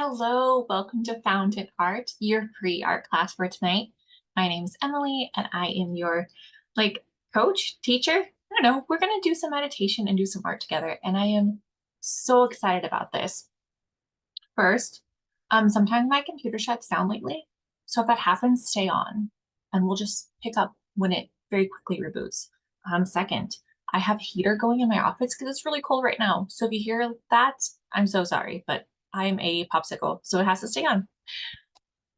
Hello, welcome to Fountain Art, your free art class for tonight. My name's Emily and I am your coach, teacher. I don't know, we're gonna do some meditation and do some art together, and I am so excited about this. First, sometimes my computer shuts down lately, so if that happens, stay on and we'll just pick up when it very quickly reboots. Second, I have a heater going in my office because it's really cold right now. So if you hear that, I'm so sorry, but I'm a popsicle, so it has to stay on.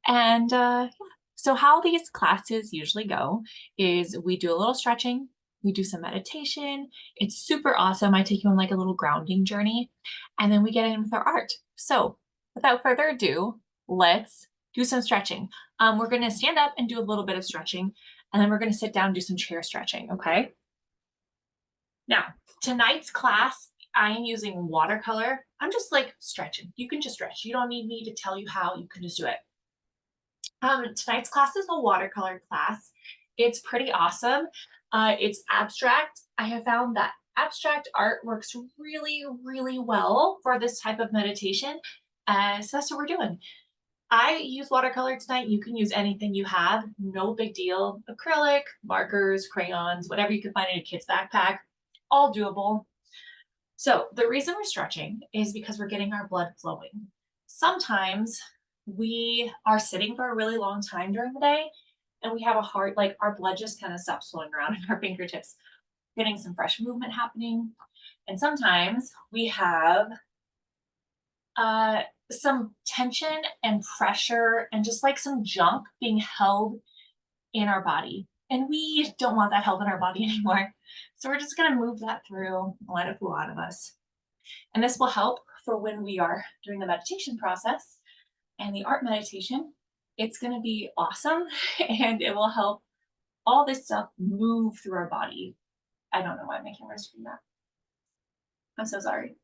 And yeah. So how these classes usually go is we do a little stretching, we do some meditation. It's super awesome. I take you on like a little grounding journey, and then we get in with our art. So without further ado, let's do some stretching. We're going to stand up and do a little bit of stretching, and then we're going to sit down and do some chair stretching. Okay. Now, tonight's class, I am using watercolor. I'm just like stretching. You can just stretch. You don't need me to tell you how. You can just do it. Tonight's class is a watercolor class. It's pretty awesome. It's abstract. I have found that abstract art works really, really well for this type of meditation. So that's what we're doing. I use watercolor tonight. You can use anything you have, no big deal. Acrylic, markers, crayons, whatever you can find in a kid's backpack, all doable. So the reason we're stretching is because we're getting our blood flowing. Sometimes we are sitting for a really long time during the day and we have a heart, like our blood just kind of stops flowing around in our fingertips, getting some fresh movement happening. And sometimes we have uh, some tension and pressure and just like some junk being held in our body. And we don't want that held in our body anymore. So we're just going to move that through and let it flow out of us. And this will help for when we are doing the meditation process and the art meditation. It's going to be awesome and it will help all this stuff move through our body. I don't know why my camera's doing that. I'm so sorry.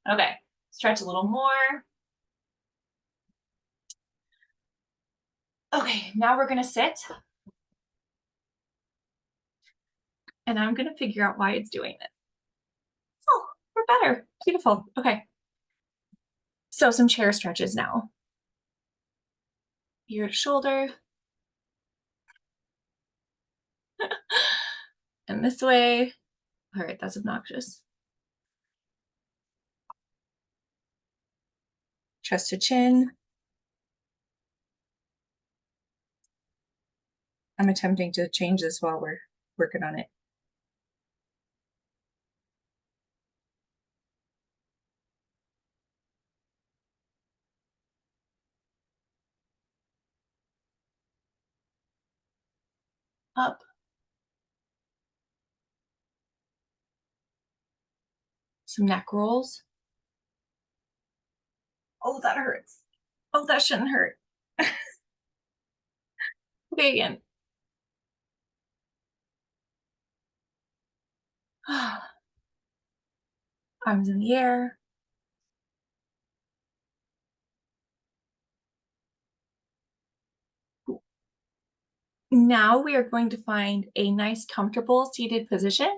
Okay, stretch a little more. Okay, now we're going to sit and I'm going to figure out why it's doing this. Oh, we're better. Beautiful. Okay. So some chair stretches now. Ear to shoulder. And this way. All right, that's obnoxious. Chest to chin. I'm attempting to change this while we're working on it. Up. Some neck rolls. Oh, that hurts. Oh, that shouldn't hurt. Okay, again. Arms in the air. Now we are going to find a nice, comfortable seated position.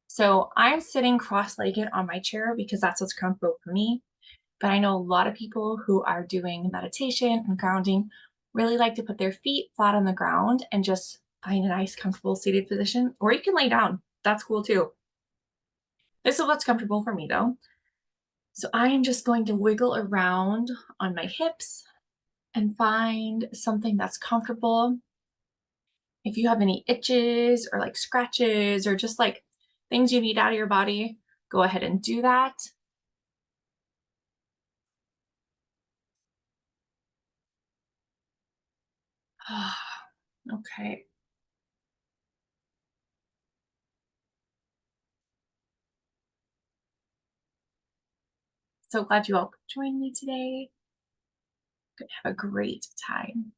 So I'm sitting cross-legged on my chair because that's what's comfortable for me. But I know a lot of people who are doing meditation and grounding really like to put their feet flat on the ground and just find a nice, comfortable seated position. Or you can lay down. That's cool too. This is what's comfortable for me though. So I am just going to wiggle around on my hips and find something that's comfortable. If you have any itches or like scratches or just like things you need out of your body, go ahead and do that. Okay. So glad you all could join me today. Gonna have a great time.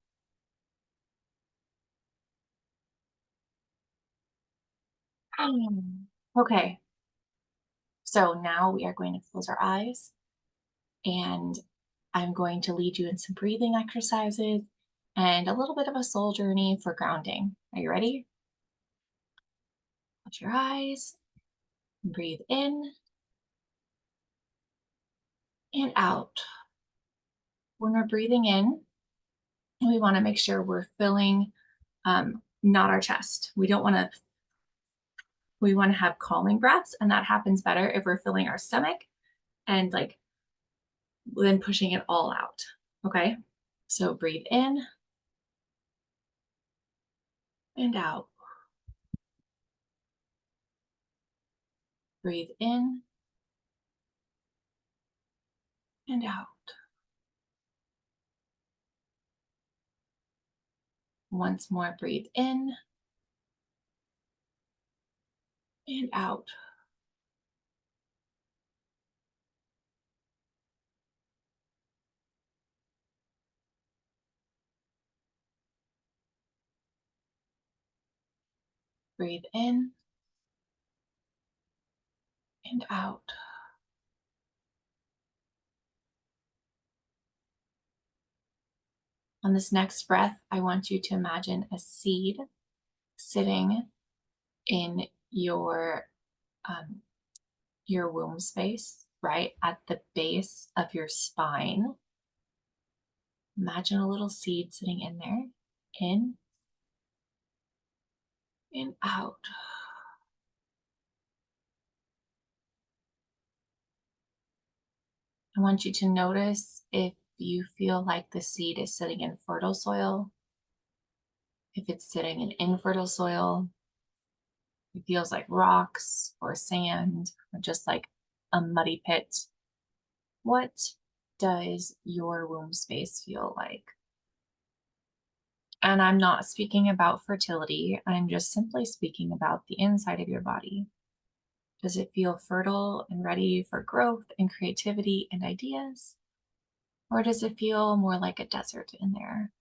Okay. So now we are going to close our eyes and I'm going to lead you in some breathing exercises and a little bit of a soul journey for grounding. Are you ready? Close your eyes, breathe in and out. When we're breathing in, we want to make sure we're filling not our chest. We want to have calming breaths, and that happens better if we're filling our stomach and like then pushing it all out. Okay. So breathe in and out. Breathe in and out. Once more, breathe in and out. Breathe in and out. On this next breath, I want you to imagine a seed sitting in um, your womb space, right at the base of your spine. Imagine a little seed sitting in there. In and out. I want you to notice if you feel like the seed is sitting in fertile soil, if it's sitting in infertile soil, it feels like rocks or sand or just like a muddy pit. What does your womb space feel like? And I'm not speaking about fertility, I'm just simply speaking about the inside of your body. Does it feel fertile and ready for growth and creativity and ideas? Or does it feel more like a desert in there?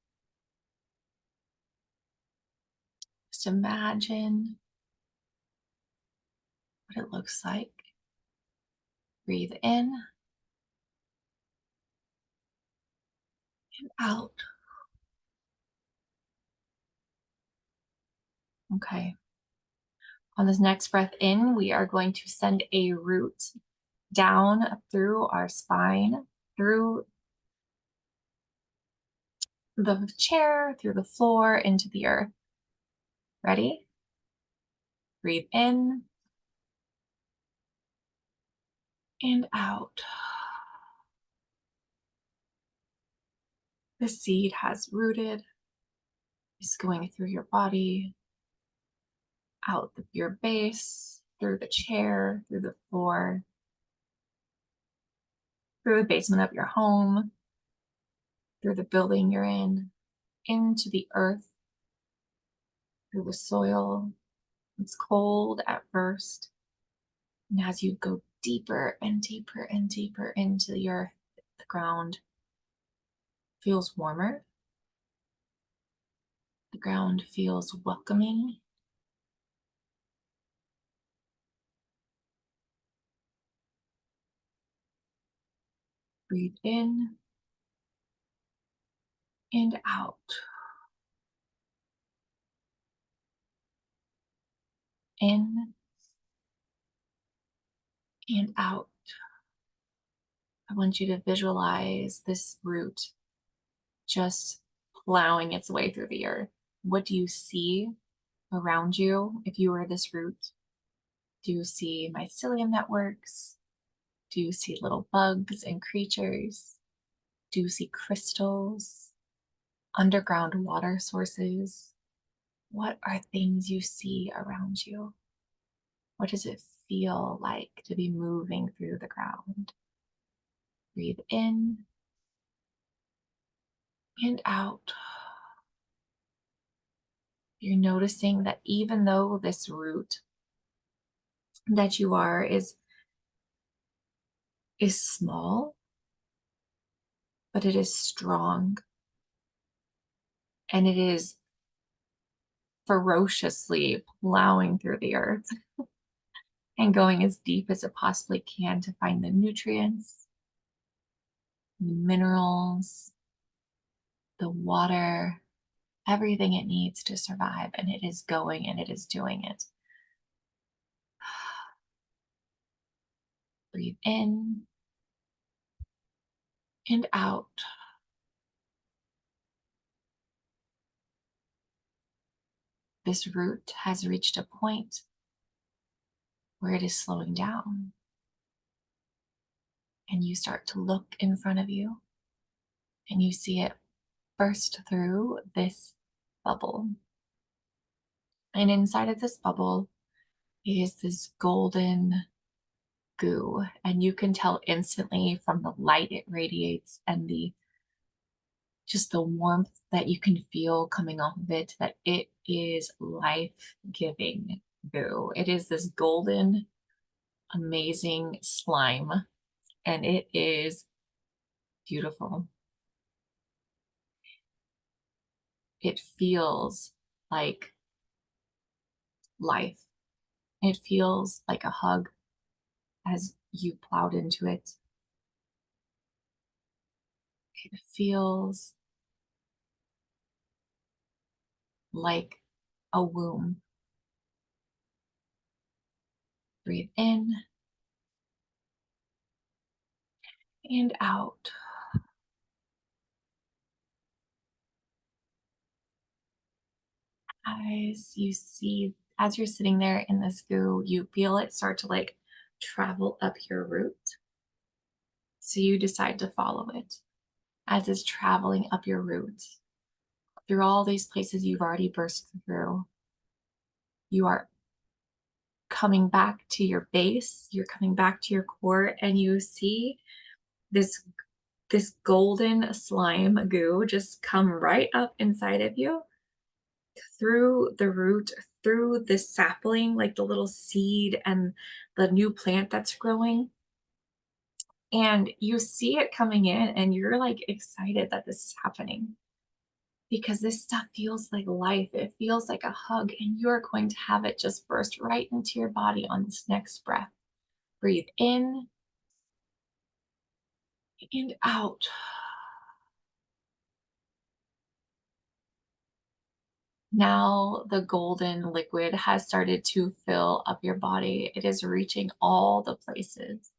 Just imagine what it looks like. Breathe in and out. Okay. On this next breath in, we are going to send a root down through our spine, through the chair, through the floor, into the earth. Ready? Breathe in and out. The seed has rooted, is going through your body, out your base, through the chair, through the floor, through the basement of your home, through the building you're in, into the earth, through the soil. It's cold at first. And as you go deeper and deeper and deeper into the earth, the ground feels warmer. The ground feels welcoming. Breathe in and out. In and out. I want you to visualize this root just plowing its way through the earth. What do you see around you if you were this root? Do you see mycelium networks? Do you see little bugs and creatures? Do you see crystals, underground water sources? What are things you see around you? What does it feel like to be moving through the ground? Breathe in and out. You're noticing that even though this root that you are is small, but it is strong and it is ferociously plowing through the earth and going as deep as it possibly can to find the nutrients, the minerals, the water, everything it needs to survive. And it is going and it is doing it. Breathe in and out. This root has reached a point where it is slowing down, and you start to look in front of you and you see it burst through this bubble. And inside of this bubble is this golden goo, and you can tell instantly from the light it radiates and the just the warmth that you can feel coming off of it, that it is life-giving goo. It is this golden, amazing slime, and it is beautiful. It feels like life. It feels like a hug as you plowed into it. It feels like a womb. Breathe in and out. As you're sitting there in this goo, you feel it start to like travel up your root. So you decide to follow it as it's traveling up your root through all these places you've already burst through. You are coming back to your base, you're coming back to your core, and you see this golden slime goo just come right up inside of you through the root, through the sapling, like the little seed and the new plant that's growing. And you see it coming in, and you're like excited that this is happening because this stuff feels like life. It feels like a hug, and you're going to have it just burst right into your body on this next breath. Breathe in and out. Now the golden liquid has started to fill up your body. It is reaching all the places.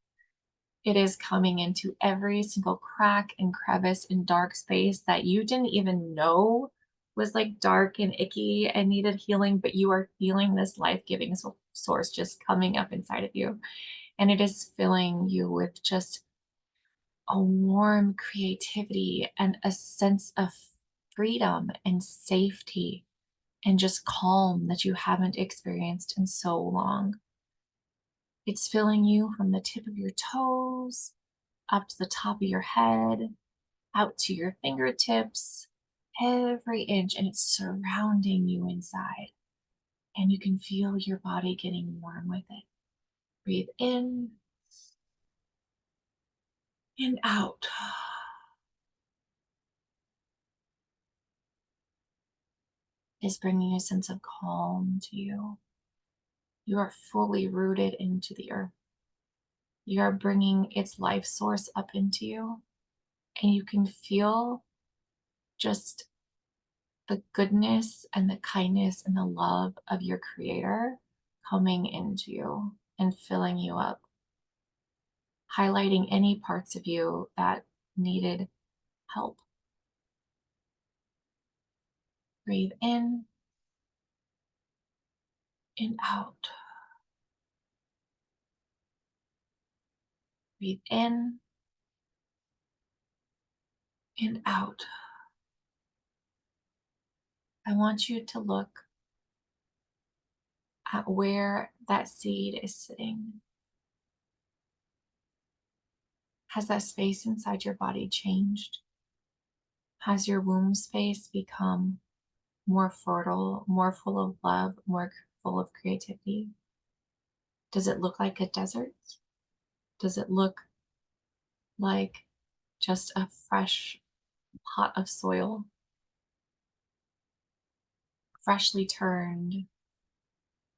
It is coming into every single crack and crevice and dark space that you didn't even know was like dark and icky and needed healing, but you are feeling this life-giving source just coming up inside of you. And it is filling you with just a warm creativity and a sense of freedom and safety and just calm that you haven't experienced in so long. It's filling you from the tip of your toes up to the top of your head, out to your fingertips, every inch, and it's surrounding you inside. And you can feel your body getting warm with it. Breathe in and out. Is bringing a sense of calm to you. You are fully rooted into the earth. You are bringing its life source up into you, and you can feel just the goodness and the kindness and the love of your creator coming into you and filling you up, highlighting any parts of you that needed help. Breathe in and out. Breathe in and out. I want you to look at where that seed is sitting. Has that space inside your body changed? Has your womb space become more fertile, more full of love, more full of creativity? Does it look like a desert? Does it look like just a fresh pot of soil, freshly turned,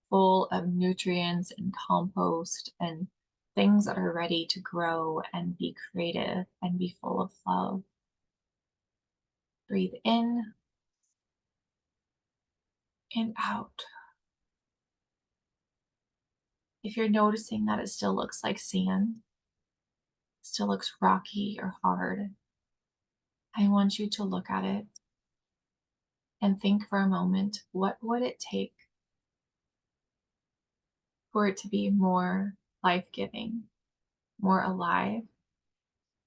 full of nutrients and compost and things that are ready to grow and be creative and be full of love? Breathe in and out. If you're noticing that it still looks like sand, still looks rocky or hard, I want you to look at it and think for a moment, what would it take for it to be more life-giving, more alive?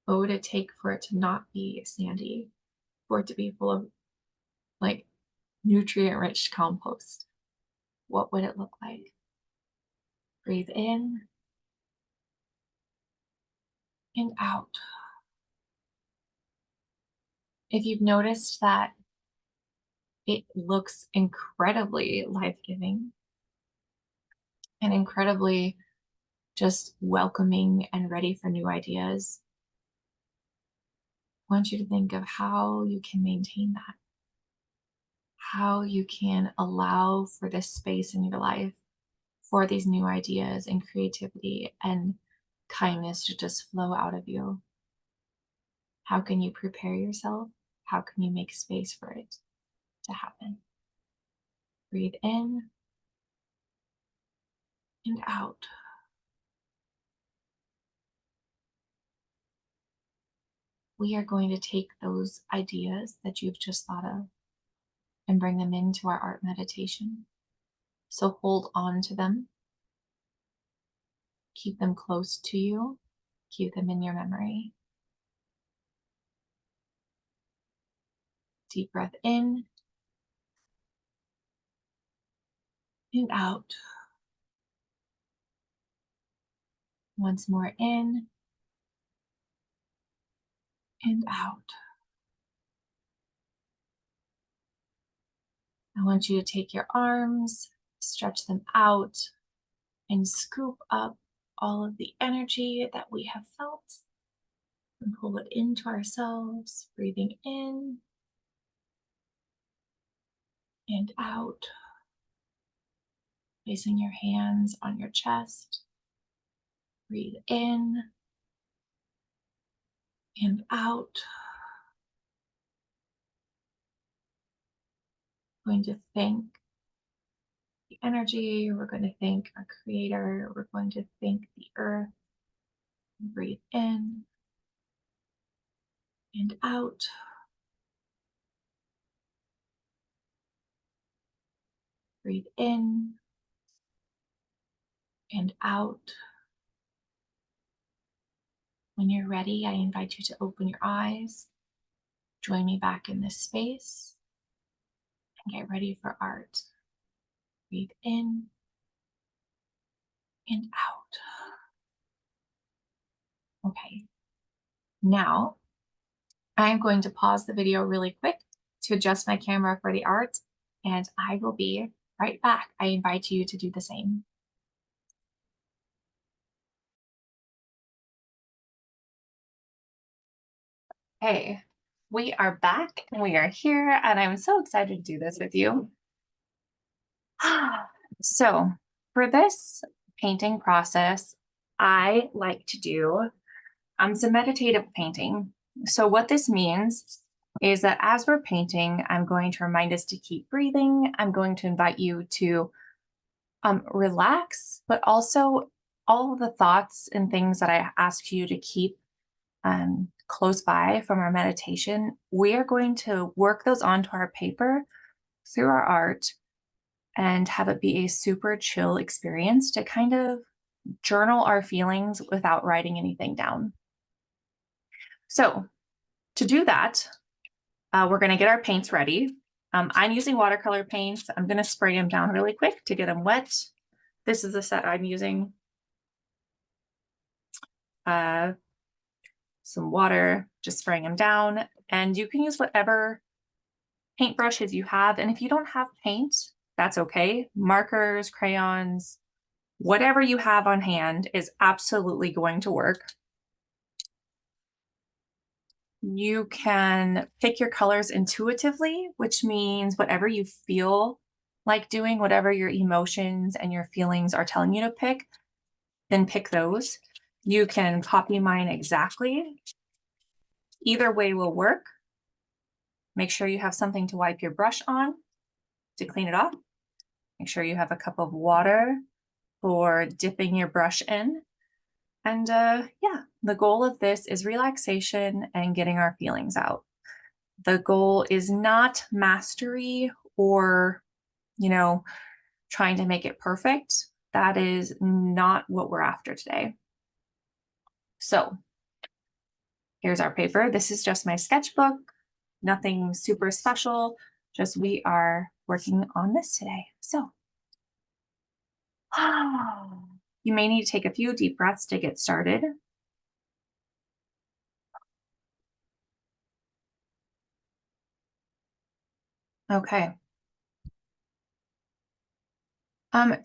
What would it take for it to not be sandy, for it to be full of like nutrient-rich compost? What would it look like? Breathe in and out. If you've noticed that it looks incredibly life-giving and incredibly just welcoming and ready for new ideas, I want you to think of how you can maintain that, how you can allow for this space in your life for these new ideas and creativity and kindness to just flow out of you. How can you prepare yourself? How can you make space for it to happen? Breathe in and out. We are going to take those ideas that you've just thought of and bring them into our art meditation. So hold on to them, keep them close to you, keep them in your memory. Deep breath in and out. Once more in and out. I want you to take your arms, stretch them out, and scoop up all of the energy that we have felt and pull it into ourselves, breathing in and out. Placing your hands on your chest. Breathe in and out. Going to thank the energy. We're going to thank our creator. We're going to thank the earth. Breathe in and out. Breathe in and out. When you're ready, I invite you to open your eyes. Join me back in this space and get ready for art. Breathe in and out. Okay, now I'm going to pause the video really quick to adjust my camera for the art, and I will be right back. I invite you to do the same. Hey, we are back and we are here, and I'm so excited to do this with you. So, for this painting process, I like to do some meditative painting. So, what this means is that as we're painting, I'm going to remind us to keep breathing. I'm going to invite you to relax, but also all of the thoughts and things that I ask you to keep close by from our meditation, we are going to work those onto our paper through our art and have it be a super chill experience to kind of journal our feelings without writing anything down. So to do that, we're going to get our paints ready. I'm using watercolor paints. I'm going to spray them down really quick to get them wet. This is the set I'm using. Some water, just spraying them down. And you can use whatever paintbrushes you have. And if you don't have paint, that's okay. Markers, crayons, whatever you have on hand is absolutely going to work. You can pick your colors intuitively, which means whatever you feel like doing, whatever your emotions and your feelings are telling you to pick, then pick those. You can copy mine exactly. Either way will work. Make sure you have something to wipe your brush on to clean it off. Make sure you have a cup of water for dipping your brush in. And yeah, the goal of this is relaxation and getting our feelings out. The goal is not mastery or, you know, trying to make it perfect. That is not what we're after today. So here's our paper. This is just my sketchbook, nothing super special, just we are working on this today. So you may need to take a few deep breaths to get started. Okay.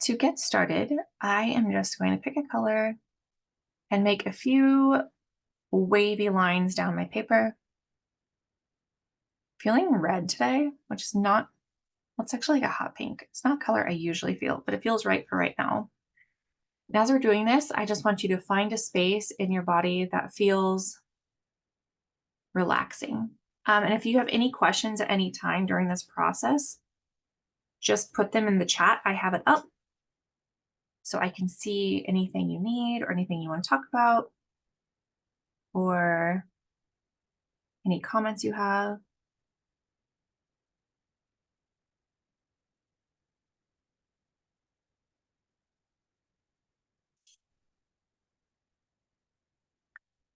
To get started, I am just going to pick a color and make a few wavy lines down my paper. Feeling red today, which is not, well, it's actually like a hot pink. It's not color I usually feel, but it feels right for right now. And as we're doing this, I just want you to find a space in your body that feels relaxing. And if you have any questions at any time during this process, just put them in the chat. I have it up so I can see anything you need or anything you want to talk about or any comments you have.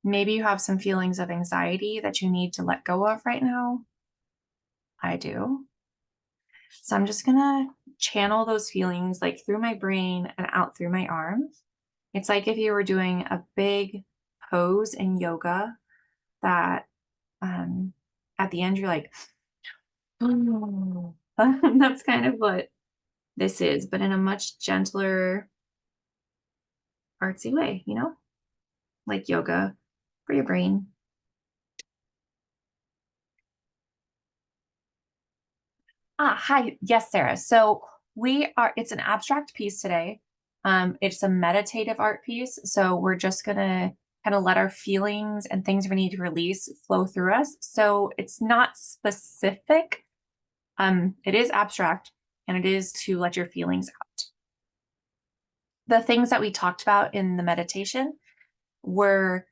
Maybe you have some feelings of anxiety that you need to let go of right now. I do. So I'm just gonna channel those feelings like through my brain and out through my arms. It's like if you were doing a big pose in yoga that at the end you're like, that's kind of what this is, but in a much gentler, artsy way, like yoga for your brain. Hi. Yes, Sarah. So it's an abstract piece today. It's a meditative art piece. So we're just gonna kind of let our feelings and things we need to release flow through us. So it's not specific. It is abstract and it is to let your feelings out. The things that we talked about in the meditation were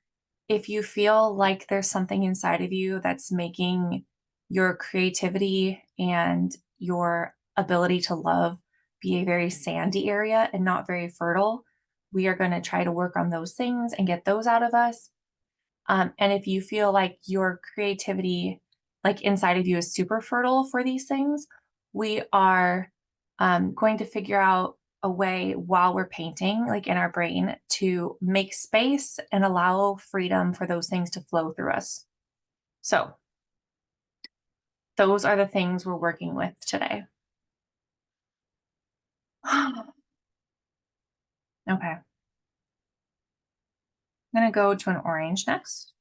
if you feel like there's something inside of you that's making your creativity and your ability to love be a very sandy area and not very fertile, we are going to try to work on those things and get those out of us. And if you feel like your creativity, like inside of you, is super fertile for these things, we are going to figure out a way while we're painting, like in our brain, to make space and allow freedom for those things to flow through us. So, those are the things we're working with today. Okay. I'm going to go to an orange next.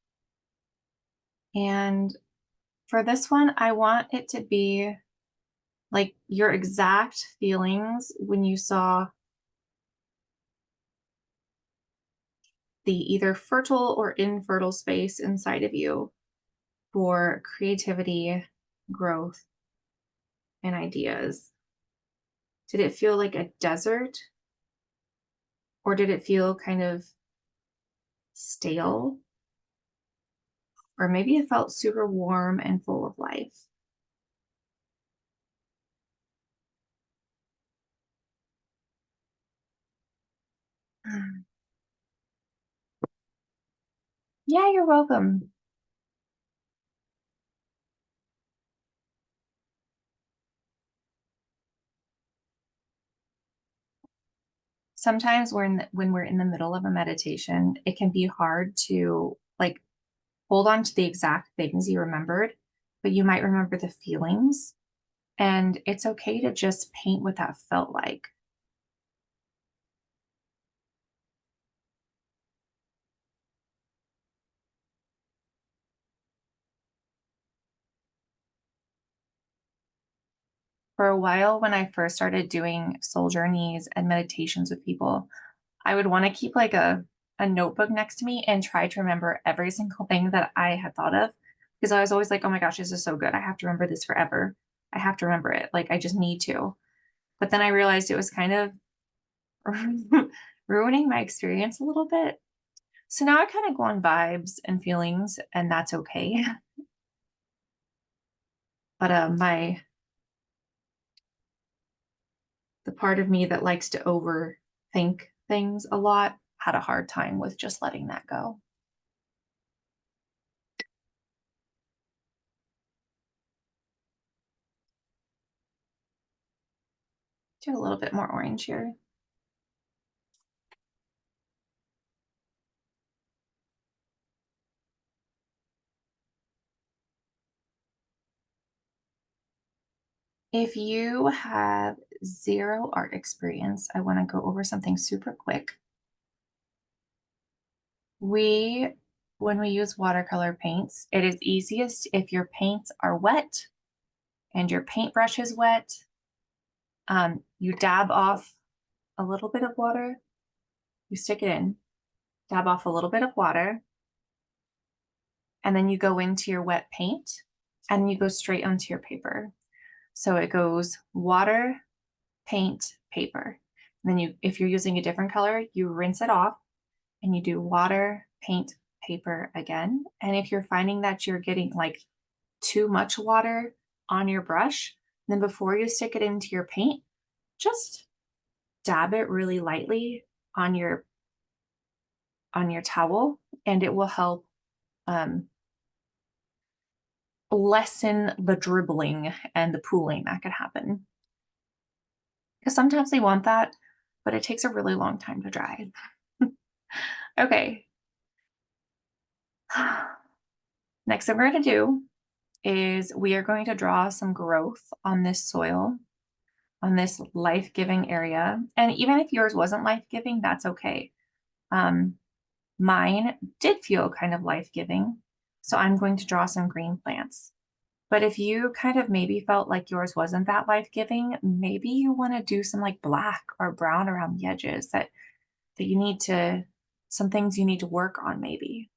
And for this one, I want it to be like your exact feelings when you saw the either fertile or infertile space inside of you for creativity, growth, and ideas. Did it feel like a desert? Or did it feel kind of stale? Or maybe it felt super warm and full of life. Yeah, you're welcome. Sometimes when we're in the middle of a meditation, it can be hard to like hold on to the exact things you remembered, but you might remember the feelings. And it's okay to just paint what that felt like. For a while, when I first started doing soul journeys and meditations with people, I would want to keep like a notebook next to me and try to remember every single thing that I had thought of because I was always like, oh my gosh, this is so good. I have to remember this forever. I have to remember it. Like, I just need to. But then I realized it was kind of ruining my experience a little bit. So now I kind of go on vibes and feelings, and that's okay. But the part of me that likes to overthink things a lot had a hard time with just letting that go. Do a little bit more orange here. If you have zero art experience, I want to go over something super quick. When we use watercolor paints, it is easiest if your paints are wet and your paintbrush is wet. You dab off a little bit of water, you stick it in, dab off a little bit of water, and then you go into your wet paint and you go straight onto your paper. So it goes water, paint, paper. And then if you're using a different color, you rinse it off and you do water, paint, paper again. And if you're finding that you're getting like too much water on your brush, then before you stick it into your paint, just dab it really lightly on your towel, and it will help lessen the dribbling and the pooling that could happen. Because sometimes they want that, but it takes a really long time to dry. Okay. Next thing we're going to do is we are going to draw some growth on this soil, on this life-giving area. And even if yours wasn't life-giving, that's okay. Mine did feel kind of life-giving. So I'm going to draw some green plants. But if you kind of maybe felt like yours wasn't that life-giving, maybe you want to do some like black or brown around the edges that you need to, some things you need to work on maybe.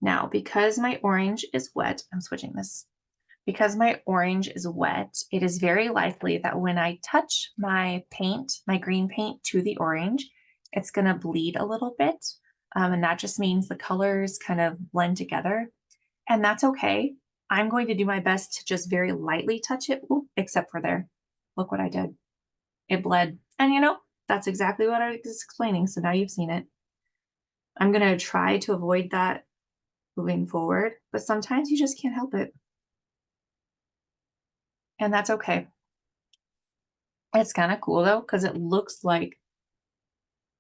Now, because my orange is wet, I'm switching this. Because my orange is wet, it is very likely that when I touch my paint, my green paint to the orange, it's going to bleed a little bit. And that just means the colors kind of blend together. And that's okay. I'm going to do my best to just very lightly touch it, except for there. Look what I did. It bled. And that's exactly what I was explaining. So now you've seen it. I'm going to try to avoid that moving forward, but sometimes you just can't help it. And that's okay. It's kind of cool though, because it looks like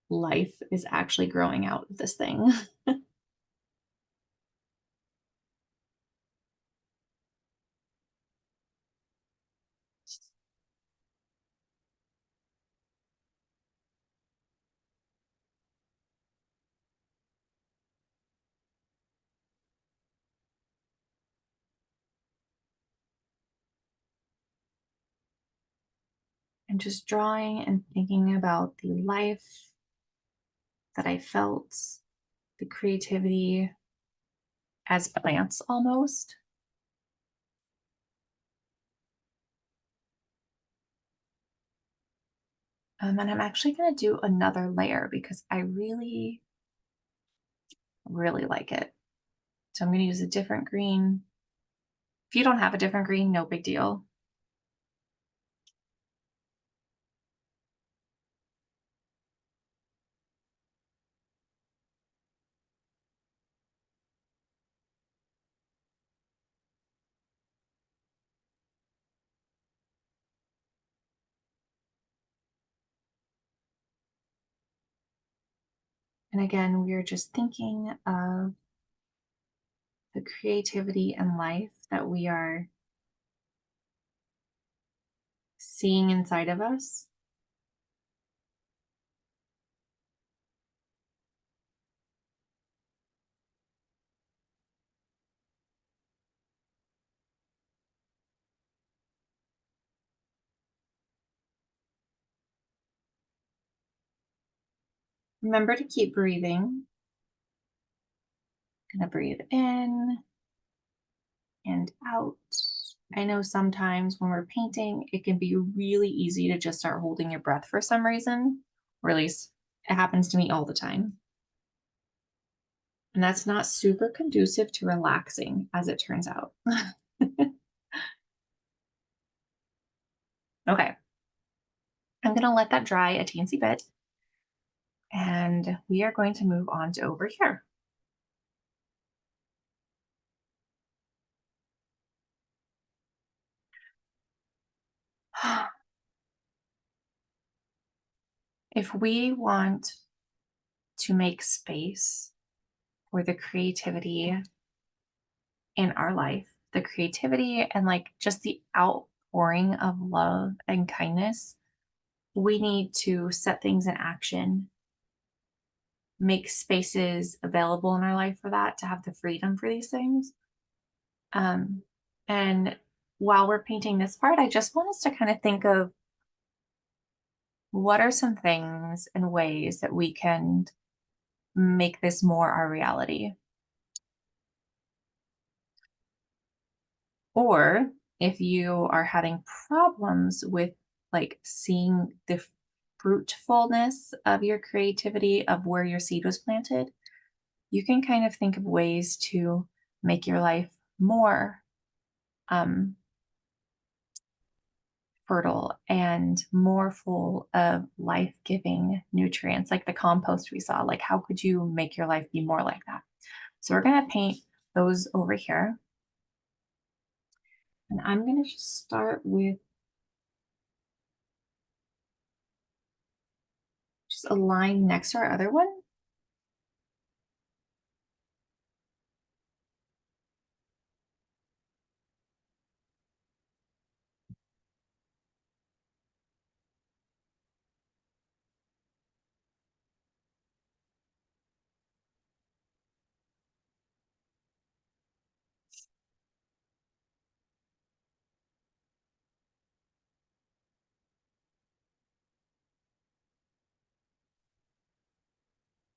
life is actually growing out of this thing. I'm just drawing and thinking about the life that I felt, the creativity as plants almost. And I'm actually going to do another layer because I really, really like it. So I'm going to use a different green. If you don't have a different green, no big deal. And again, we are just thinking of the creativity and life that we are seeing inside of us. Remember to keep breathing. Gonna breathe in and out. I know sometimes when we're painting, it can be really easy to just start holding your breath for some reason, or at least it happens to me all the time. And that's not super conducive to relaxing, as it turns out. Okay. I'm going to let that dry a teensy bit. And we are going to move on to over here. If we want to make space for the creativity in our life, the creativity and like just the outpouring of love and kindness, we need to set things in action, make spaces available in our life for that, to have the freedom for these things. And while we're painting this part, I just want us to kind of think of what are some things and ways that we can make this more our reality. Or if you are having problems with like seeing the fruitfulness of your creativity, of where your seed was planted, you can kind of think of ways to make your life more um, fertile and more full of life-giving nutrients, like the compost we saw. Like, how could you make your life be more like that? So we're going to paint those over here. And I'm going to just start with just a line next to our other one.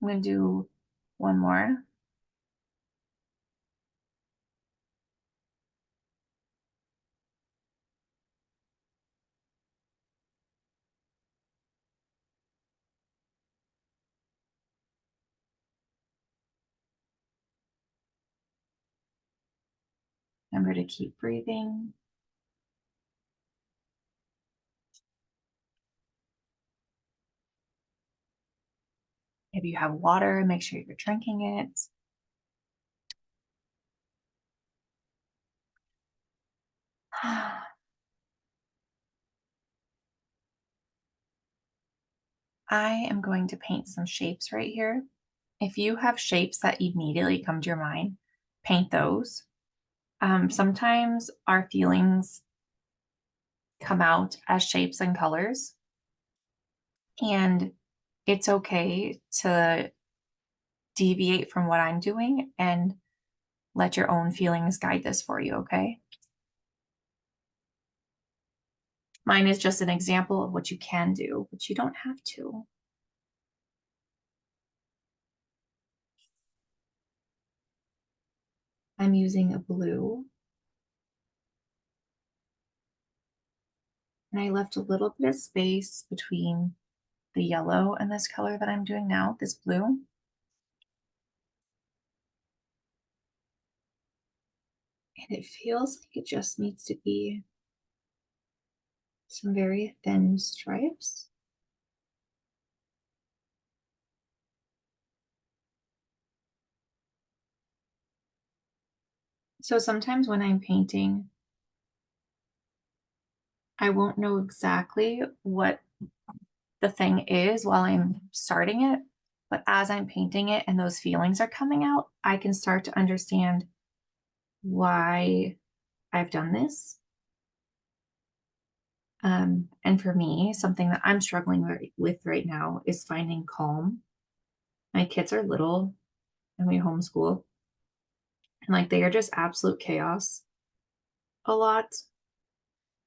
I'm going to do one more. Remember to keep breathing. If you have water, make sure you're drinking it. I am going to paint some shapes right here. If you have shapes that immediately come to your mind, paint those. Sometimes our feelings come out as shapes and colors, and it's okay to deviate from what I'm doing and let your own feelings guide this for you, okay? Mine is just an example of what you can do, but you don't have to. I'm using a blue. And I left a little bit of space between the yellow and this color that I'm doing now, this blue. And it feels like it just needs to be some very thin stripes. So sometimes when I'm painting, I won't know exactly what the thing is while I'm starting it. But as I'm painting it and those feelings are coming out, I can start to understand why I've done this. And for me, something that I'm struggling with right now is finding calm. My kids are little and we homeschool, and like they are just absolute chaos a lot.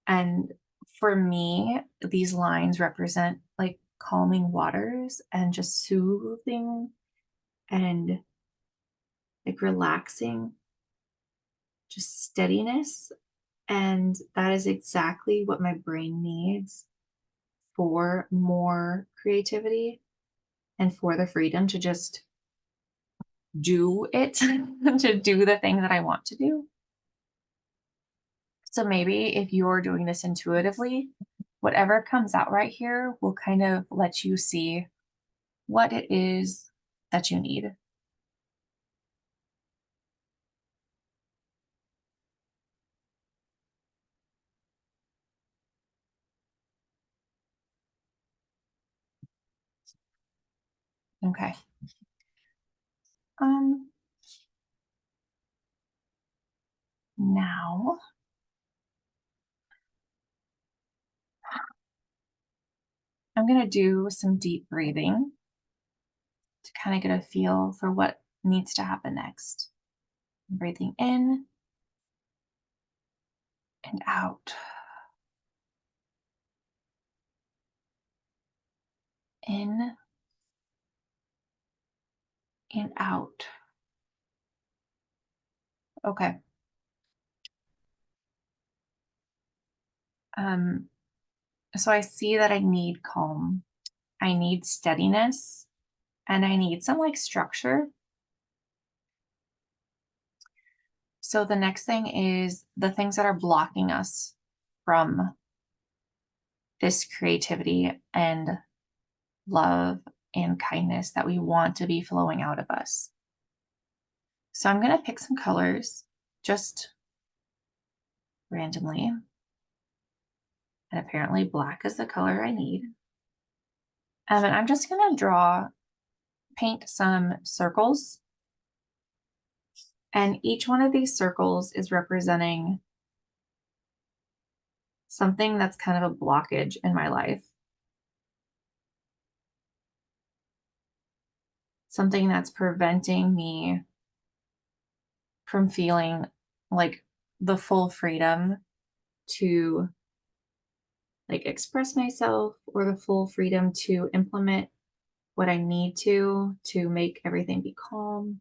And for me, these lines represent like calming waters and just soothing and like relaxing, just steadiness. And that is exactly what my brain needs for more creativity and for the freedom to just do it to do the thing that I want to do. So maybe if you're doing this intuitively, whatever comes out right here will kind of let you see what it is that you need. Okay. Um, Now I'm going to do some deep breathing to kind of get a feel for what needs to happen next. Breathing in and out, in and out. Okay. Um, so I see that I need calm, I need steadiness, and I need some like structure. So the next thing is the things that are blocking us from this creativity and love and kindness that we want to be flowing out of us. So I'm going to pick some colors just randomly. And apparently black is the color I need. And I'm just going to paint some circles. And each one of these circles is representing something that's kind of a blockage in my life. Something that's preventing me from feeling like the full freedom to like express myself, or the full freedom to implement what I need to make everything be calm.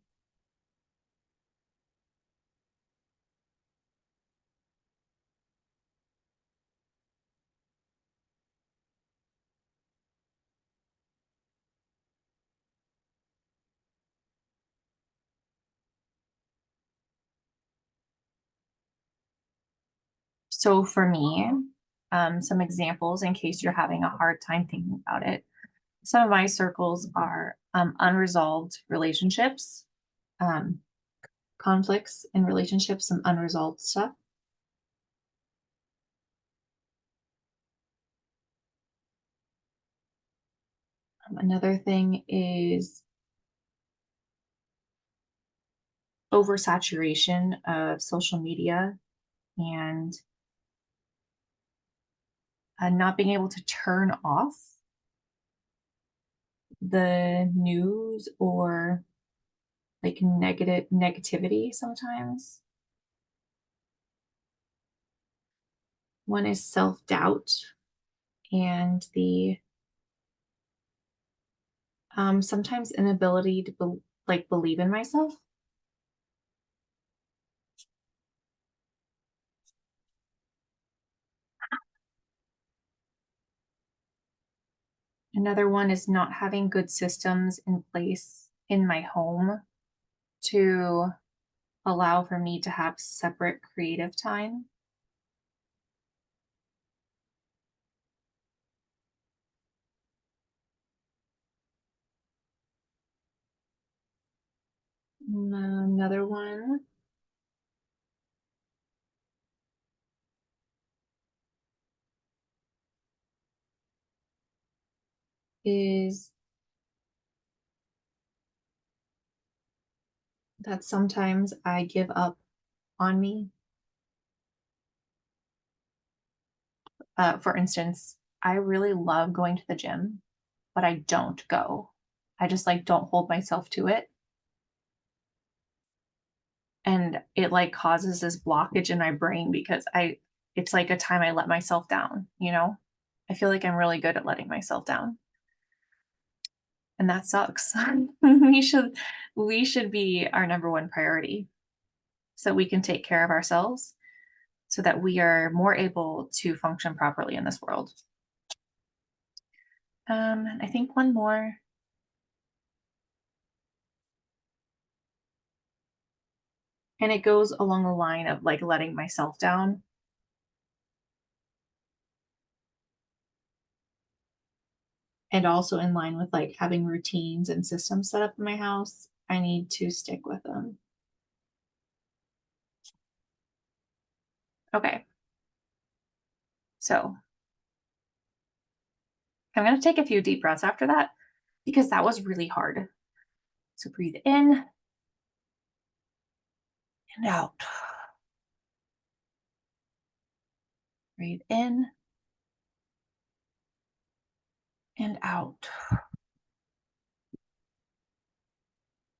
So for me, some examples in case you're having a hard time thinking about it. Some of my circles are unresolved relationships, um, conflicts in relationships, some unresolved stuff. Another thing is oversaturation of social media and not being able to turn off the news or like negativity sometimes. One is self-doubt and the sometimes inability to believe in myself. Another one is not having good systems in place in my home to allow for me to have separate creative time. Another one is that sometimes I give up on me. For instance, I really love going to the gym, but I don't go. I just like don't hold myself to it. And it like causes this blockage in my brain because it's like a time I let myself down, you know? I feel like I'm really good at letting myself down. And that sucks. We should be our number one priority so we can take care of ourselves so that we are more able to function properly in this world. I think one more And it goes along the line of like letting myself down. And also in line with like having routines and systems set up in my house. I need to stick with them. Okay. So I'm going to take a few deep breaths after that because that was really hard. So breathe in and out. Breathe in and out.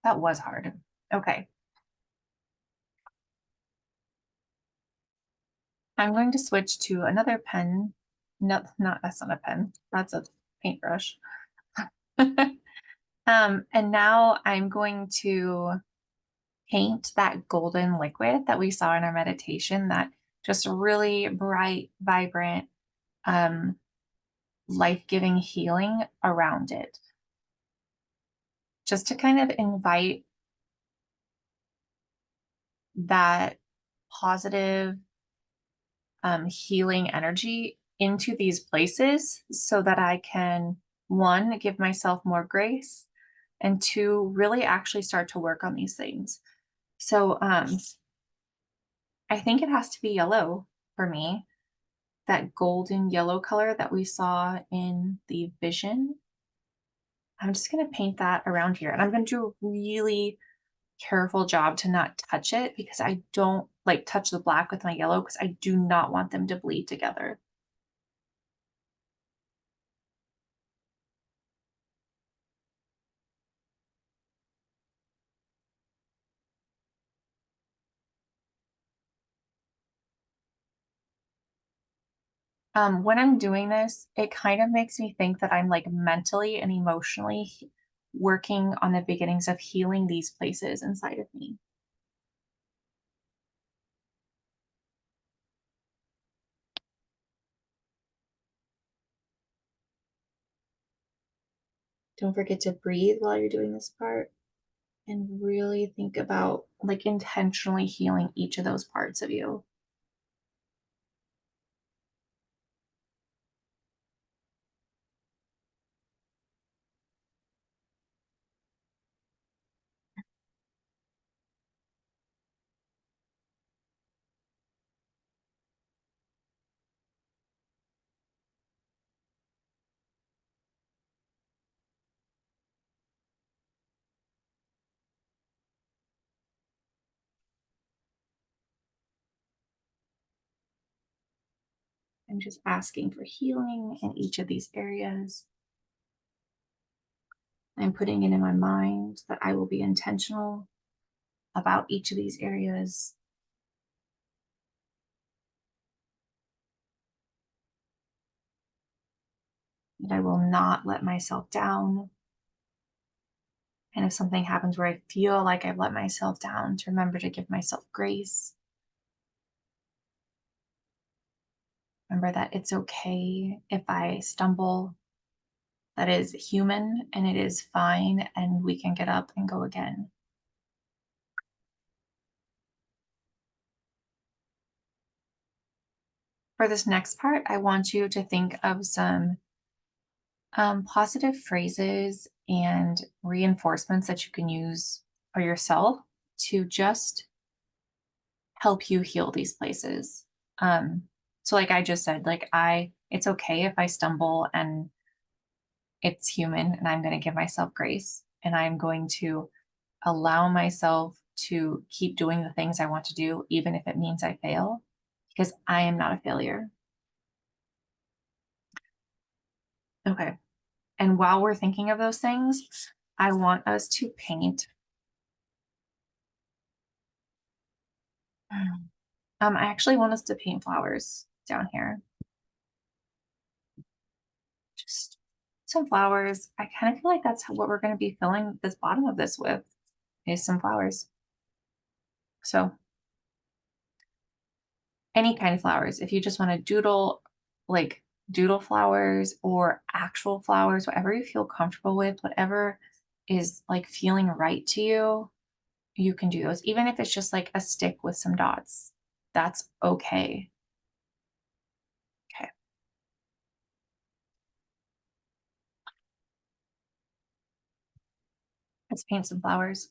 That was hard. Okay. I'm going to switch to another pen. No, not that's not a pen. That's a paintbrush. And now I'm going to paint that golden liquid that we saw in our meditation, that just really bright, vibrant, um, life-giving healing around it. Just to kind of invite that positive, healing energy into these places so that I can, one, give myself more grace, and two, really actually start to work on these things. So I think it has to be yellow for me, that golden yellow color that we saw in the vision. I'm just going to paint that around here, and I'm going to do a really careful job to not touch it because I don't like touch the black with my yellow because I do not want them to bleed together. When I'm doing this, it kind of makes me think that I'm like mentally and emotionally working on the beginnings of healing these places inside of me. Don't forget to breathe while you're doing this part and really think about like intentionally healing each of those parts of you. I'm just asking for healing in each of these areas. I'm putting it in my mind that I will be intentional about each of these areas. That I will not let myself down. And if something happens where I feel like I've let myself down, to remember to give myself grace. Remember that it's okay if I stumble, that is human and it is fine, and we can get up and go again. For this next part, I want you to think of some positive phrases and reinforcements that you can use for yourself to just help you heal these places. So like I just said, it's okay if I stumble, and it's human, and I'm going to give myself grace, and I'm going to allow myself to keep doing the things I want to do, even if it means I fail, because I am not a failure. Okay. And while we're thinking of those things, I want us to paint. I actually want us to paint flowers down here. Just some flowers. I kind of feel like that's what we're going to be filling this bottom of this with, is some flowers. So any kind of flowers. If you just want to doodle, like doodle flowers or actual flowers, whatever you feel comfortable with, whatever is like feeling right to you. you can do those. Even if it's just like a stick with some dots, that's okay. Okay, let's paint some flowers.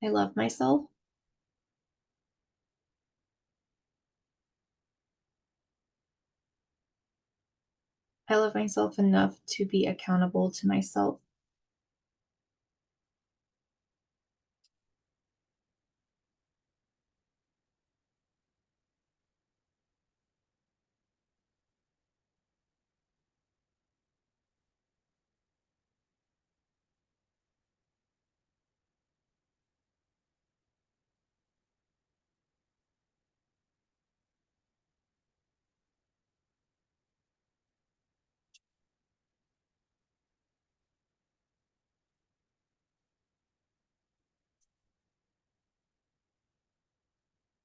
I love myself. I love myself enough to be accountable to myself.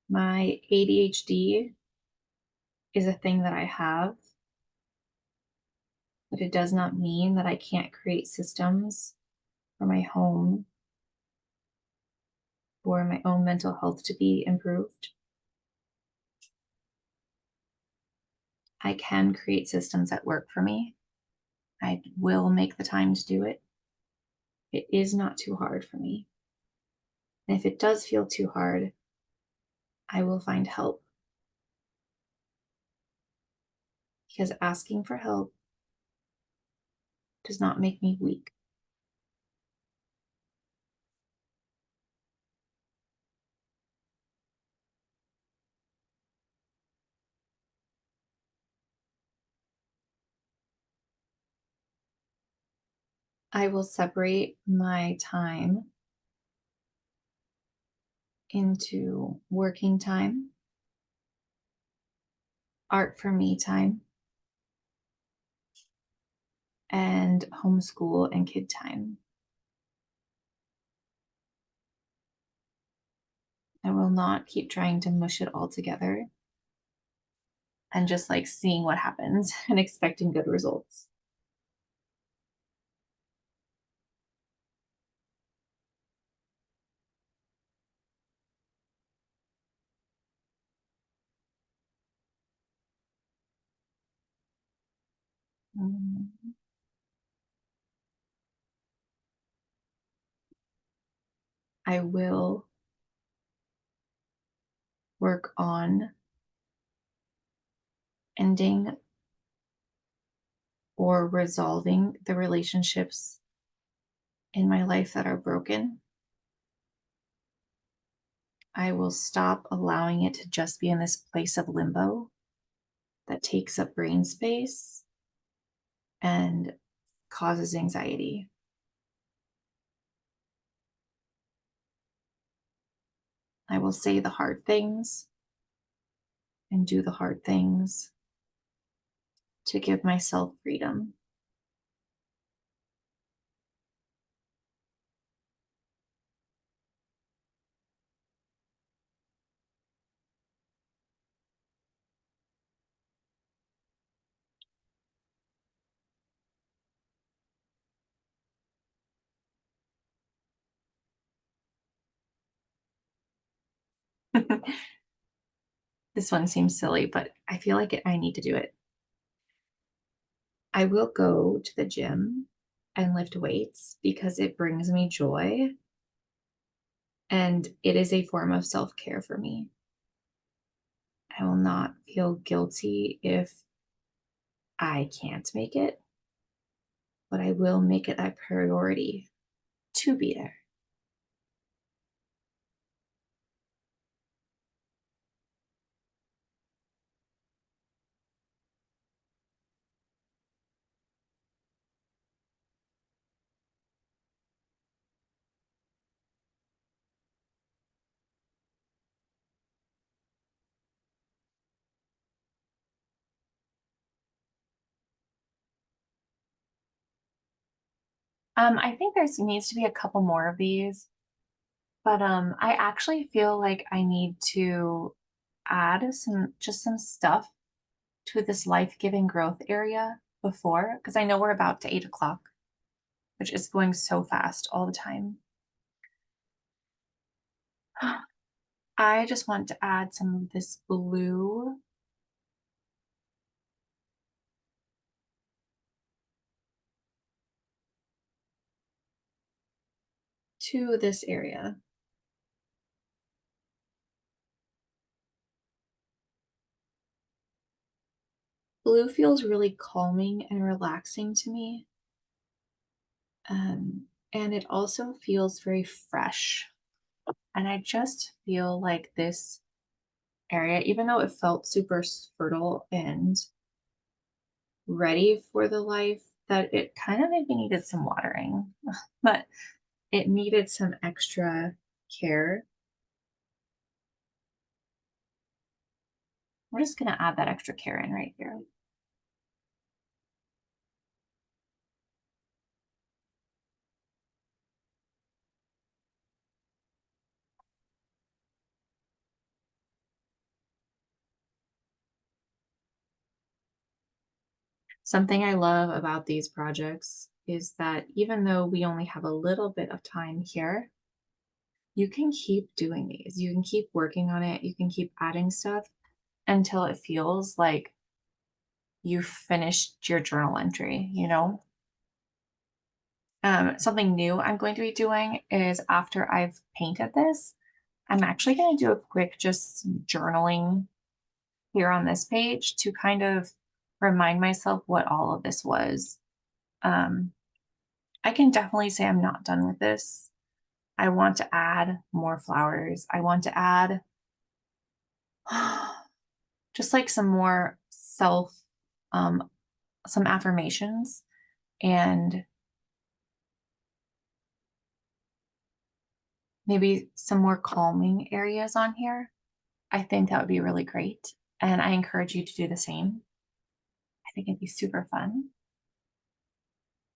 My ADHD is a thing that I have, but it does not mean that I can't create systems for my home, for my own mental health to be improved. I can create systems that work for me. I will make the time to do it. It is not too hard for me. And if it does feel too hard, I will find help, because asking for help does not make me weak. I will separate my time into working time, art for me time, and homeschool and kid time. I will not keep trying to mush it all together and just like seeing what happens and expecting good results. Mm, I will work on ending or resolving the relationships in my life that are broken. I will stop allowing it to just be in this place of limbo that takes up brain space and causes anxiety. I will say the hard things and do the hard things to give myself freedom. This one seems silly, but I feel like I need to do it. I will go to the gym and lift weights because it brings me joy and it is a form of self care for me. I will not feel guilty if I can't make it, but I will make it a priority to be there. I think there needs to be a couple more of these. But I actually feel like I need to add some stuff to this life-giving growth area before, because I know we're about to 8 o'clock, which is going so fast all the time. I just want to add some of this blue to this area. Blue feels really calming and relaxing to me. And it also feels very fresh. And I just feel like this area, even though it felt super fertile and ready for the life, that it kind of maybe needed some watering, but it needed some extra care. We're just going to add that extra care in right here. Something I love about these projects is that even though we only have a little bit of time here, you can keep doing these. You can keep working on it. You can keep adding stuff until it feels like you finished your journal entry, you know? Something new I'm going to be doing is after I've painted this, I'm actually going to do a quick just journaling here on this page to kind of remind myself what all of this was. Um, I can definitely say I'm not done with this. I want to add more flowers. I want to add just like some more um, some affirmations and maybe some more calming areas on here. I think that would be really great. And I encourage you to do the same. I think it'd be super fun.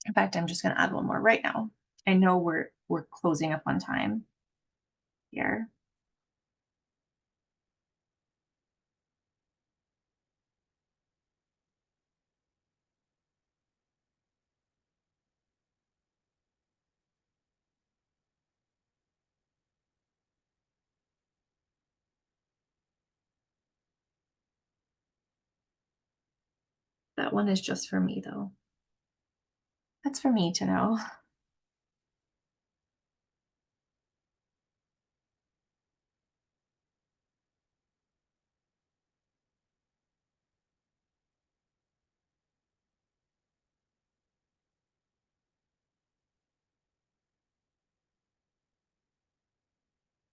In fact, I'm just going to add one more right now. I know we're closing up on time here. That one is just for me though. That's for me to know.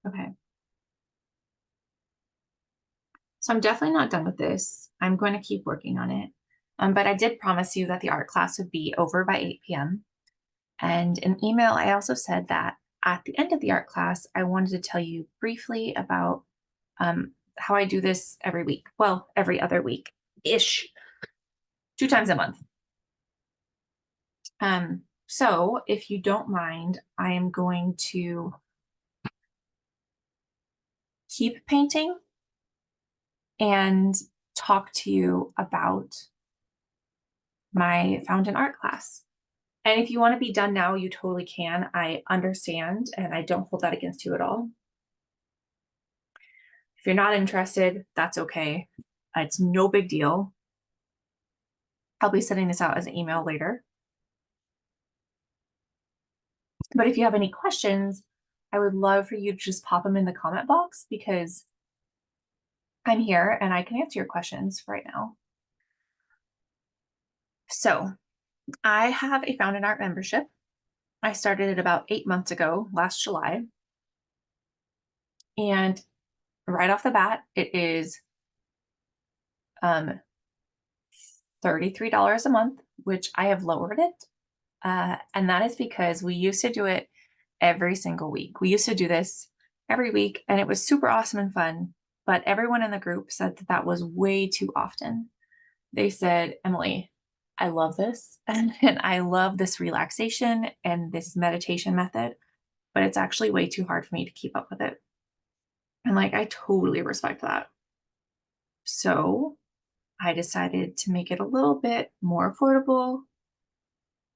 Okay. So I'm definitely not done with this. I'm going to keep working on it. But I did promise you that the art class would be over by 8 p.m. And in email, I also said that at the end of the art class, I wanted to tell you briefly about how I do this every week. Well, every other week ish, 2 times a month. So if you don't mind, I am going to keep painting and talk to you about my fountain art class. And if you want to be done now, you totally can. I understand and I don't hold that against you at all. If you're not interested, that's okay. It's no big deal. I'll be sending this out as an email later. But if you have any questions, I would love for you to just pop them in the comment box because I'm here and I can answer your questions right now. So I have a Fountain Art membership. I started it about 8 months ago, last July. And right off the bat, it is $33 a month, which I have lowered it. And that is because we used to do it every single week. We used to do this every week, and it was super awesome and fun. But everyone in the group said that that was way too often. They said, Emily, I love this, and I love this relaxation and this meditation method. but it's actually way too hard for me to keep up with it. And like, I totally respect that. So I decided to make it a little bit more affordable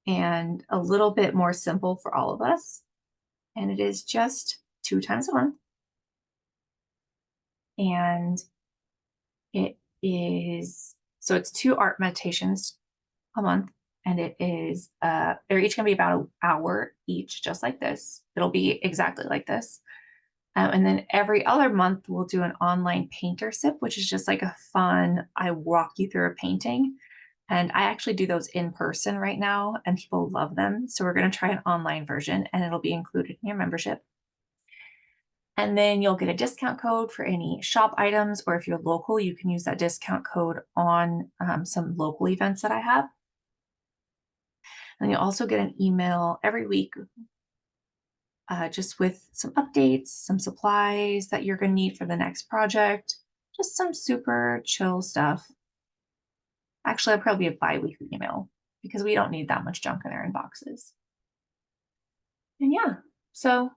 and a little bit more simple for all of us. And it is just 2 times a month. And it is, so it's 2 art meditations a month. And it is, they're each going to be about an hour each, just like this. It'll be exactly like this. And then every other month, we'll do an online painter sip, which is just like a fun, I walk you through a painting. And I actually do those in person right now, and people love them. So we're going to try an online version, and it'll be included in your membership. And then you'll get a discount code for any shop items, or if you're local, you can use that discount code on some local events that I have. And you'll also get an email every week just with some updates, some supplies that you're going to need for the next project, just some super chill stuff. Actually, it'll probably be a bi-weekly email because we don't need that much junk in our inboxes. And yeah, so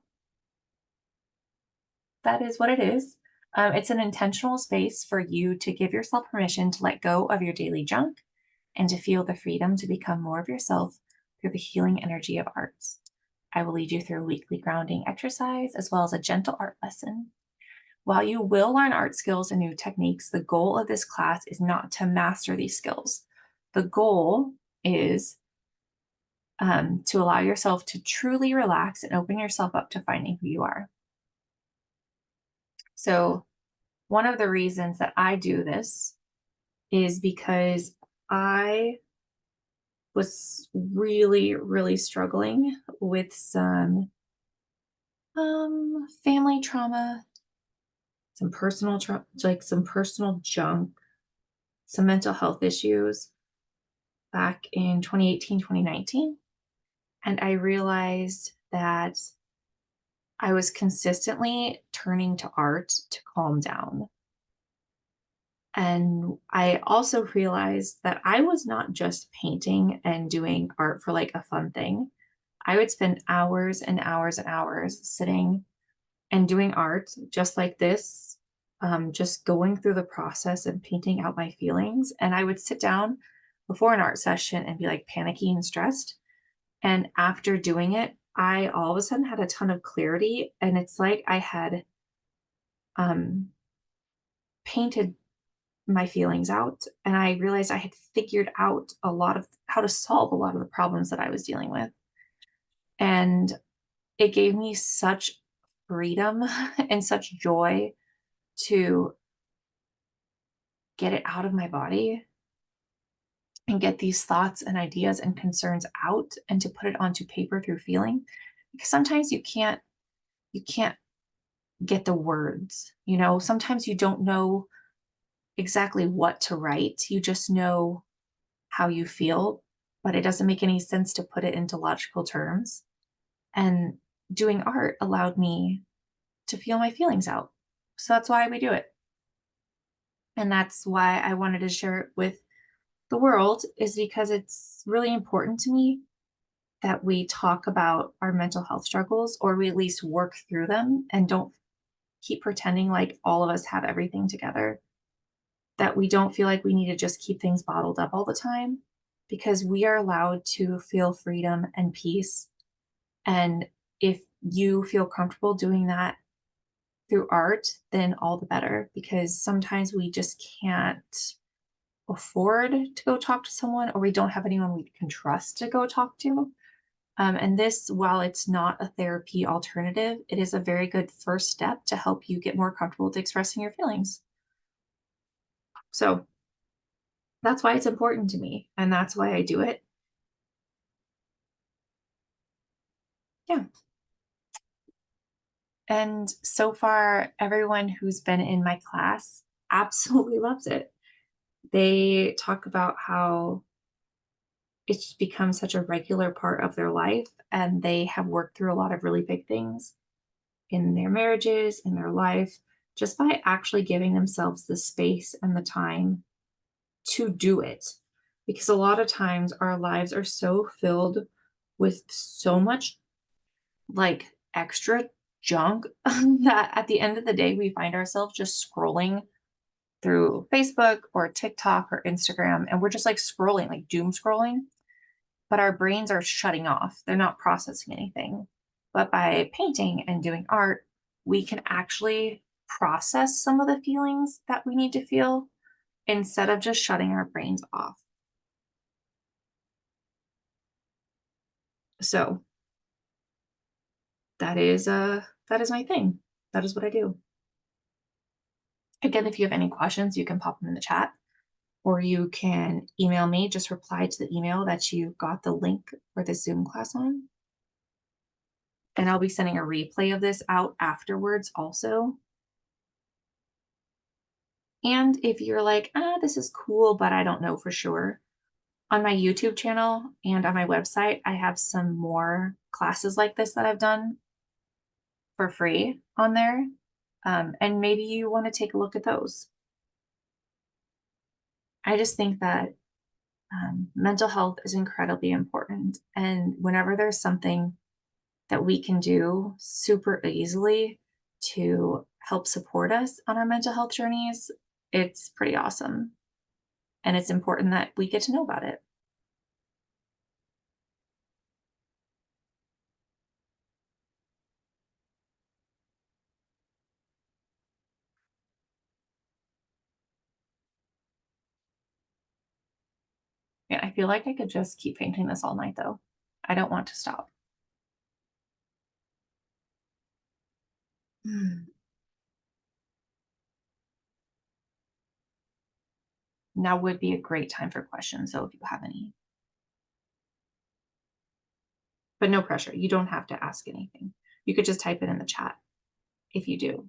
that is what it is. It's an intentional space for you to give yourself permission to let go of your daily junk and to feel the freedom to become more of yourself through the healing energy of arts. I will lead you through a weekly grounding exercise as well as a gentle art lesson. While you will learn art skills and new techniques, the goal of this class is not to master these skills. The goal is to allow yourself to truly relax and open yourself up to finding who you are. So, one of the reasons that I do this is because I was really, really struggling with some family trauma, some personal like some personal junk, some mental health issues back in 2018, 2019. And I realized that I was consistently turning to art to calm down. And I also realized that I was not just painting and doing art for like a fun thing. I would spend hours and hours and hours sitting and doing art just like this, just going through the process and painting out my feelings. And I would sit down before an art session and be like panicky and stressed. And after doing it, I all of a sudden had a ton of clarity. And it's like I had um, painted my feelings out. And I realized I had figured out a lot of how to solve a lot of the problems that I was dealing with. And it gave me such freedom and such joy to get it out of my body and get these thoughts and ideas and concerns out and to put it onto paper through feeling, because sometimes you can't get the words, sometimes you don't know exactly what to write, you just know how you feel, but it doesn't make any sense to put it into logical terms. And doing art allowed me to feel my feelings out, so that's why we do it. And that's why I wanted to share it with the world, is because it's really important to me that we talk about our mental health struggles, or we at least work through them and don't keep pretending like all of us have everything together, that we don't feel like we need to just keep things bottled up all the time, because we are allowed to feel freedom and peace. And if you feel comfortable doing that through art, then all the better, because sometimes we just can't afford to go talk to someone, or we don't have anyone we can trust to go talk to. And this, while it's not a therapy alternative, it is a very good first step to help you get more comfortable with expressing your feelings. So that's why it's important to me, and that's why I do it. Yeah. And so far, everyone who's been in my class absolutely loves it. They talk about how it's become such a regular part of their life, and they have worked through a lot of really big things in their marriages, in their life, just by actually giving themselves the space and the time to do it. Because a lot of times our lives are so filled with so much like extra junk that at the end of the day, we find ourselves just scrolling through Facebook or TikTok or Instagram, and we're just like scrolling, like doom scrolling, but our brains are shutting off. They're not processing anything. But by painting and doing art, we can actually process some of the feelings that we need to feel instead of just shutting our brains off. So that is my thing. That is what I do. Again, if you have any questions, you can pop them in the chat or you can email me. Just reply to the email that you got the link for the Zoom class on. And I'll be sending a replay of this out afterwards also. And if you're like, this is cool, but I don't know for sure, on my YouTube channel and on my website, I have some more classes like this that I've done for free on there. And maybe you want to take a look at those. I just think that mental health is incredibly important. And whenever there's something that we can do super easily to help support us on our mental health journeys, it's pretty awesome. And it's important that we get to know about it. Yeah, I feel like I could just keep painting this all night though. I don't want to stop. Now would be a great time for questions, so if you have any. But no pressure. You don't have to ask anything. You could just type it in the chat if you do.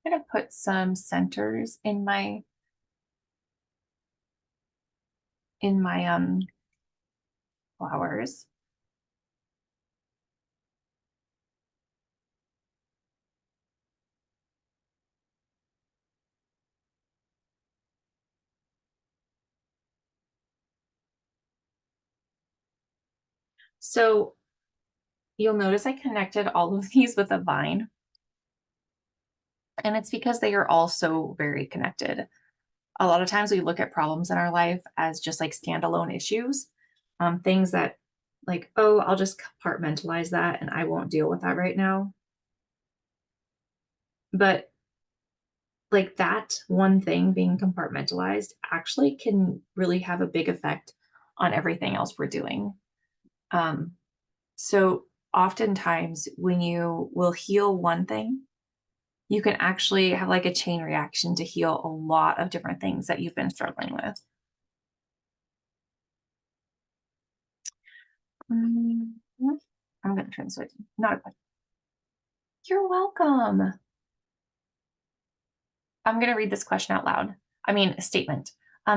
I'm gonna put some centers in my flowers. So you'll notice I connected all of these with a vine, and it's because they are all so very connected. A lot of times we look at problems in our life as just like standalone issues, things that like, oh, I'll just compartmentalize that and I won't deal with that right now. But like that one thing being compartmentalized actually can really have a big effect on everything else we're doing. So oftentimes when you will heal one thing, you can actually have like a chain reaction to heal a lot of different things that you've been struggling with. Mm, I'm going to turn this way. Not a question. You're welcome. I'm going to read this question out loud. I mean, a statement.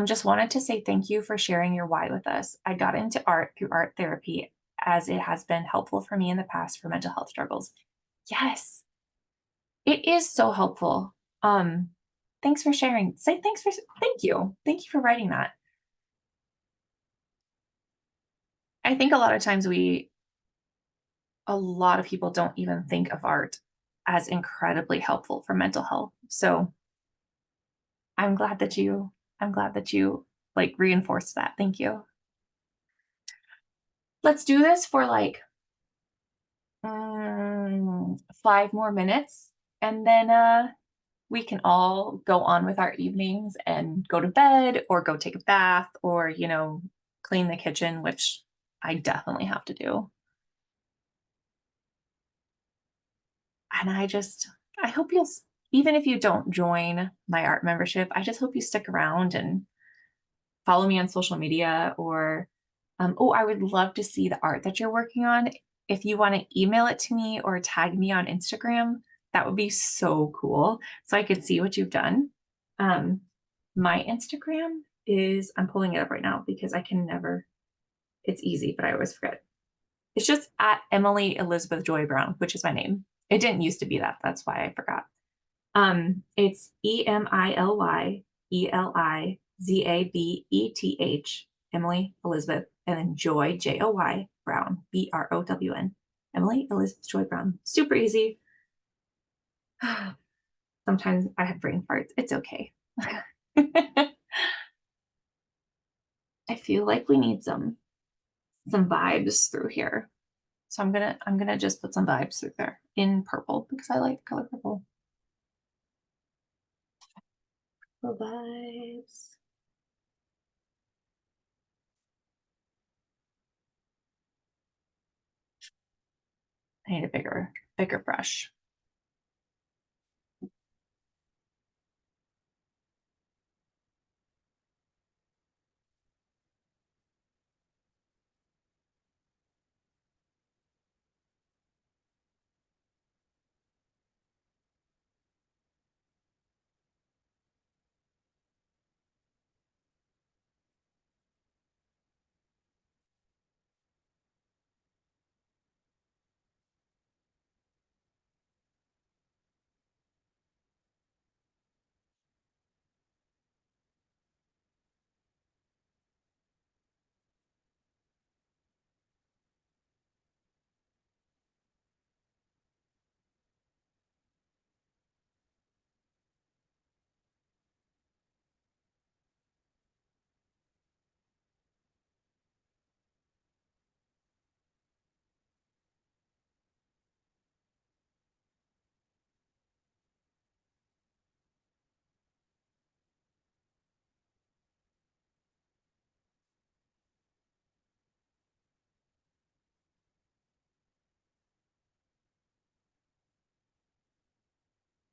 Just wanted to say thank you for sharing your why with us. I got into art through art therapy as it has been helpful for me in the past for mental health struggles. Yes, it is so helpful. Thanks for sharing. Thank you. Thank you for writing that. I think a lot of times a lot of people don't even think of art as incredibly helpful for mental health. So I'm glad that you like reinforced that. Thank you. Let's do this for like 5 more minutes and then we can all go on with our evenings and go to bed or go take a bath or, clean the kitchen, which I definitely have to do. And I hope even if you don't join my art membership, I just hope you stick around and follow me on social media or, I would love to see the art that you're working on. If you want to email it to me or tag me on Instagram, that would be so cool. So I could see what you've done. My Instagram I'm pulling it up right now because it's easy, but I always forget. It's just at Emily Elizabeth Joy Brown, which is my name. It didn't used to be that. That's why I forgot. It's EmilyeLizabeth Zabeth, Emily Elizabeth, and then Joy, Joy Brown, Brown. Emily Elizabeth Joy Brown. Super easy. Sometimes I have brain farts. It's okay. I feel like we need some vibes through here. So I'm gonna just put some vibes through there in purple because I like the color purple. Purple vibes. I need a bigger brush.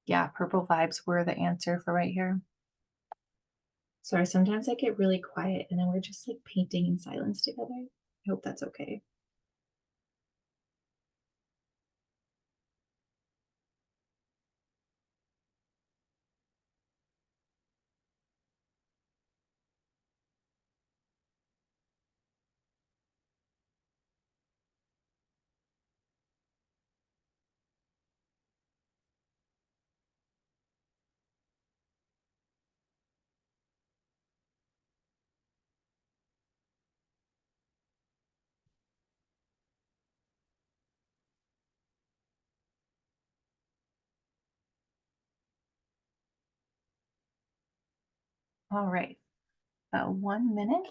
Yeah, purple vibes were the answer for right here. Sorry, sometimes I get really quiet and then we're just like painting in silence together. I hope that's okay. All right, about 1 minute.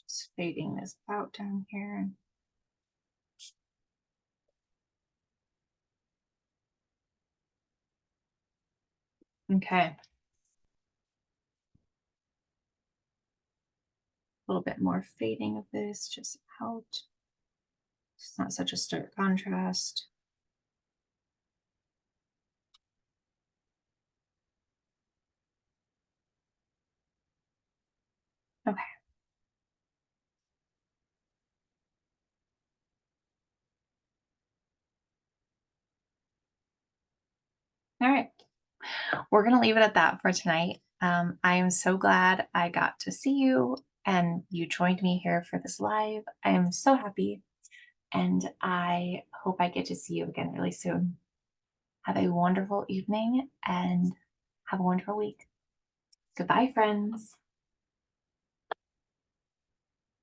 Just fading this out down here. Okay. A little bit more fading of this just out. It's not such a stark contrast. Okay. All right. We're going to leave it at that for tonight. I am so glad I got to see you and you joined me here for this live. I am so happy and I hope I get to see you again really soon. Have a wonderful evening and have a wonderful week. Goodbye, friends.